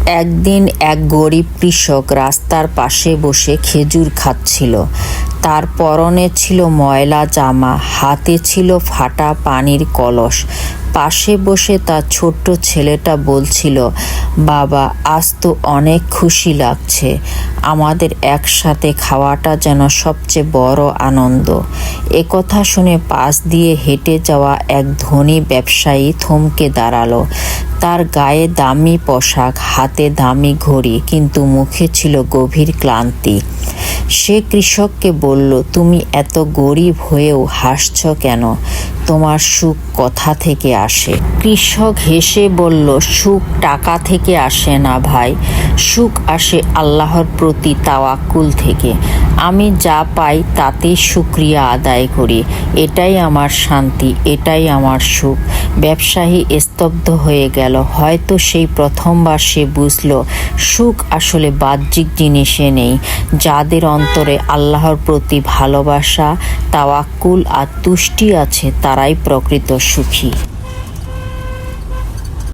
একদিন এক গরিব কৃষক রাস্তার পাশে বসে খেজুর খাচ্ছিল। তার পরনে ছিল ময়লা জামা, হাতে ছিল ফাটা পানির কলস। পাশে বসে তার ছোট্ট ছেলেটা বলছিল, বাবা, আজ তো অনেক খুশি লাগছে। আমাদের একসাথে খাওয়াটা যেন সবচেয়ে বড় আনন্দ। একথা শুনে পাশ দিয়ে হেঁটে যাওয়া এক ধনী ব্যবসায়ী থমকে দাঁড়ালো। তার গায়ে দামি পোশাক, হাতে দামি ঘড়ি, কিন্তু মুখে ছিল গভীর ক্লান্তি। সে কৃষককে বলল, তুমি এত গরিব হয়েও হাসছ কেন? তোমার সুখ কোথা থেকে আসে? কৃষক হেসে বলল, সুখ টাকা থেকে আসে না ভাই, সুখ আসে আল্লাহর প্রতি তাওয়াক্কুল থেকে। আমি যা পাই তাতেই শুকরিয়া আদায় করি। এটাই আমার শান্তি, এটাই আমার সুখ। ব্যবসায়ী স্তব্ধ হয়ে গেল। হয়তো সেই প্রথমবার সে বুঝল, সুখ আসলে বাহ্যিক জিনিসে নেই। যাদের অন্তরে আল্লাহর প্রতি ভালোবাসা, তাওয়াক্কুল আর তুষ্টি আছে, তারাই প্রকৃত সুখী।